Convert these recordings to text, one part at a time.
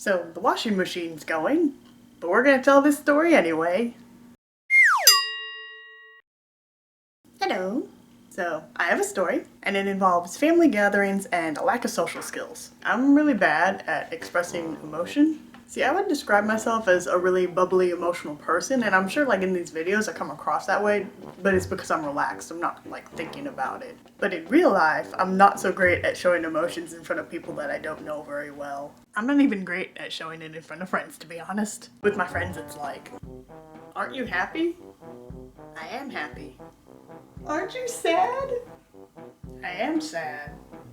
So the washing machine's going, but we're gonna tell this story anyway. Hello. So I have a story, and it involves family gatherings and a lack of social skills. I'm really bad at expressing emotion. See, I would describe myself as a really bubbly, emotional person, and I'm sure like in these videos I come across that way, but it's because I'm relaxed. I'm not like thinking about it. But in real life, I'm not so great at showing emotions in front of people that I don't know very well. I'm not even great at showing it in front of friends, to be honest. With my friends, it's like, aren't you happy? I am happy. Aren't you sad? I am sad.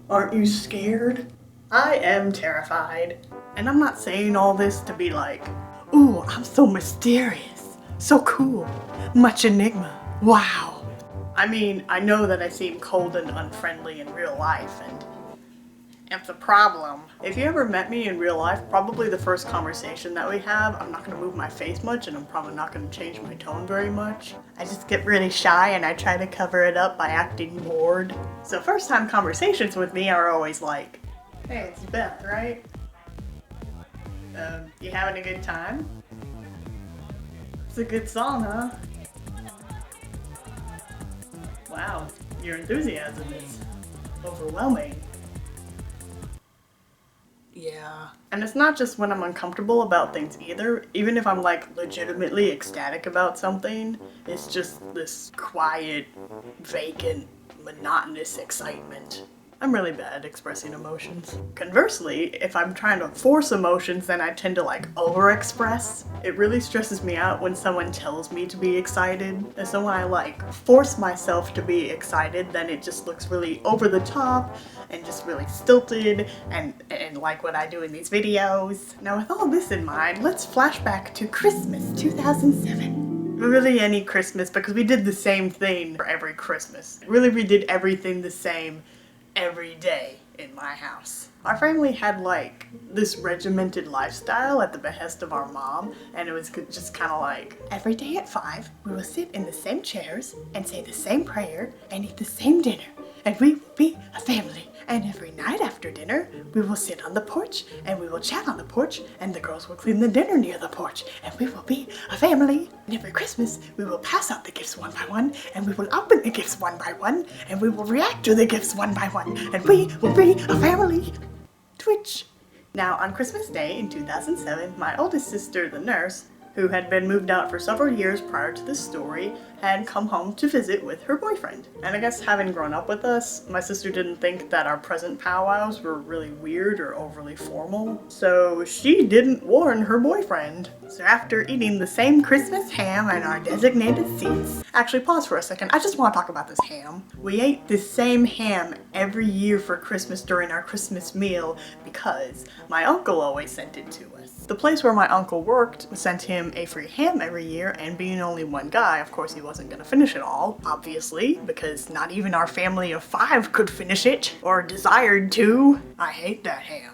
Aren't you scared? I am terrified. And I'm not saying all this to be like, ooh, I'm so mysterious, so cool, much enigma, wow. I mean, I know that I seem cold and unfriendly in real life, and it's a problem. If you ever met me in real life, probably the first conversation that we have, I'm not gonna move my face much and I'm probably not gonna change my tone very much. I just get really shy and I try to cover it up by acting bored. So first time conversations with me are always like, hey, it's Beth, right? You having a good time? It's a good song, huh? Wow, your enthusiasm is overwhelming. Yeah. And it's not just when I'm uncomfortable about things either. Even if I'm like legitimately ecstatic about something, it's just this quiet, vacant, monotonous excitement. I'm really bad at expressing emotions. Conversely, if I'm trying to force emotions, then I tend to like over-express. It really stresses me out when someone tells me to be excited. And so when I like force myself to be excited, then it just looks really over the top and just really stilted and like what I do in these videos. Now with all this in mind, let's flash back to Christmas 2007. Really any Christmas, because we did the same thing for every Christmas. Really we did everything the same every day in my house. Our family had like this regimented lifestyle at the behest of our mom, and it was just kind of like, every day at 5 we will sit in the same chairs and say the same prayer and eat the same dinner, and we will be a family. And every night after dinner, we will sit on the porch and we will chat on the porch, and the girls will clean the dinner near the porch, and we will be a family. And every Christmas, we will pass out the gifts one by one, and we will open the gifts one by one, and we will react to the gifts one by one, and we will be a family. Twitch. Now, on Christmas Day in 2007, my oldest sister, the nurse, who had been moved out for several years prior to this story, had come home to visit with her boyfriend. And I guess having grown up with us, my sister didn't think that our present powwows were really weird or overly formal, so she didn't warn her boyfriend. So after eating the same Christmas ham in our designated seats, actually pause for a second, I just want to talk about this ham. We ate the same ham every year for Christmas during our Christmas meal because my uncle always sent it to us. The place where my uncle worked sent him a free ham every year, and being only one guy, of course he wasn't gonna finish it all, obviously, because not even our family of 5 could finish it, or desired to. I hate that ham.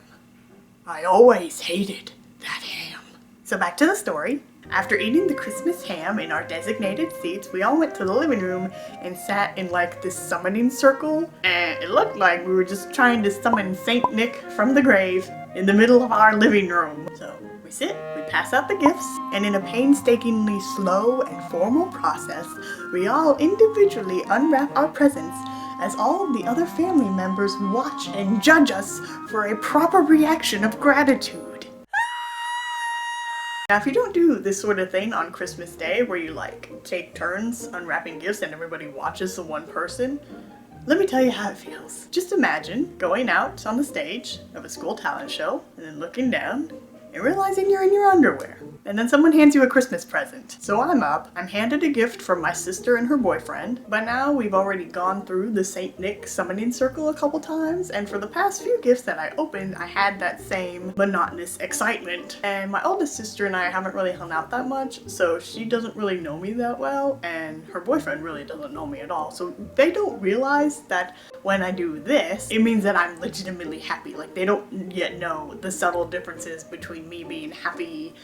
I always hated that ham. So back to the story. After eating the Christmas ham in our designated seats, we all went to the living room and sat in like this summoning circle, and it looked like we were just trying to summon Saint Nick from the grave in the middle of our living room. So we sit, we pass out the gifts, and in a painstakingly slow and formal process, we all individually unwrap our presents as all of the other family members watch and judge us for a proper reaction of gratitude. Now, if you don't do this sort of thing on Christmas Day, where you like take turns unwrapping gifts and everybody watches the one person, let me tell you how it feels. Just imagine going out on the stage of a school talent show and then looking down and realizing you're in your underwear. And then someone hands you a Christmas present. So I'm up, I'm handed a gift from my sister and her boyfriend. By now we've already gone through the Saint Nick summoning circle a couple times, and for the past few gifts that I opened, I had that same monotonous excitement. And my oldest sister and I haven't really hung out that much, so she doesn't really know me that well, and her boyfriend really doesn't know me at all. So they don't realize that when I do this, it means that I'm legitimately happy. Like, they don't yet know the subtle differences between me being happy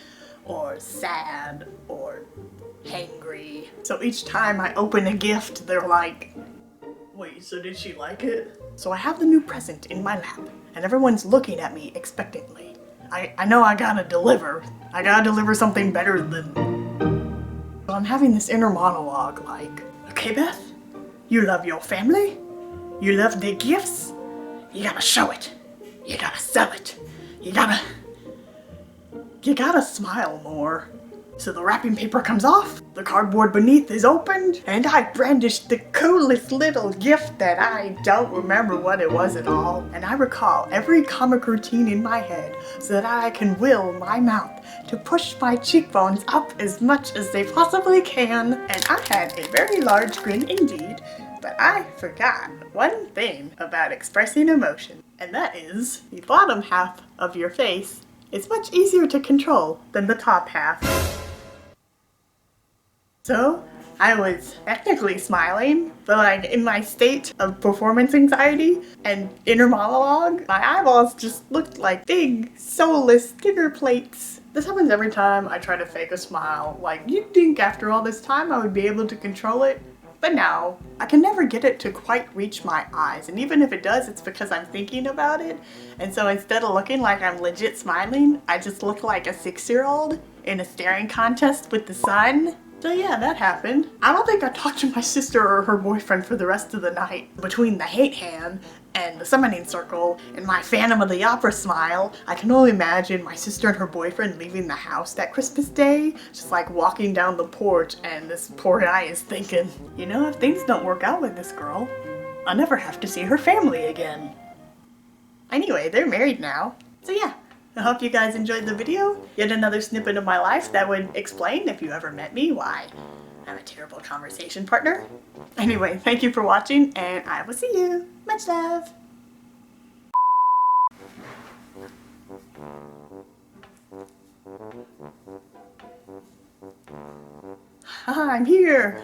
or sad or hangry. So each time I open a gift, they're like, wait, so did she like it? So I have the new present in my lap, and everyone's looking at me expectantly. I know I gotta deliver. I gotta deliver something better than... So I'm having this inner monologue like, okay Beth, you love your family, you love the gifts, you gotta show it, you gotta sell it, you gotta smile more. So the wrapping paper comes off, the cardboard beneath is opened, and I brandish the coolest little gift that I don't remember what it was at all. And I recall every comic routine in my head so that I can will my mouth to push my cheekbones up as much as they possibly can. And I had a very large grin indeed, but I forgot one thing about expressing emotion, and that is the bottom half of your face is much easier to control than the top half. So, I was technically smiling, but like in my state of performance anxiety and inner monologue, my eyeballs just looked like big, soulless dinner plates. This happens every time I try to fake a smile. Like, you'd think after all this time I would be able to control it, but no, I can never get it to quite reach my eyes, and even if it does, it's because I'm thinking about it, and so instead of looking like I'm legit smiling, I just look like a 6-year-old in a staring contest with the sun. So yeah, that happened. I don't think I talked to my sister or her boyfriend for the rest of the night. Between the hate hand and the summoning circle and my Phantom of the Opera smile, I can only imagine my sister and her boyfriend leaving the house that Christmas Day, just like walking down the porch, and this poor guy is thinking, you know, if things don't work out with this girl, I'll never have to see her family again. Anyway, they're married now. So yeah. I hope you guys enjoyed the video. Yet another snippet of my life that would explain, if you ever met me, why I'm a terrible conversation partner. Anyway, thank you for watching, and I will see you. Much love. Haha, I'm here.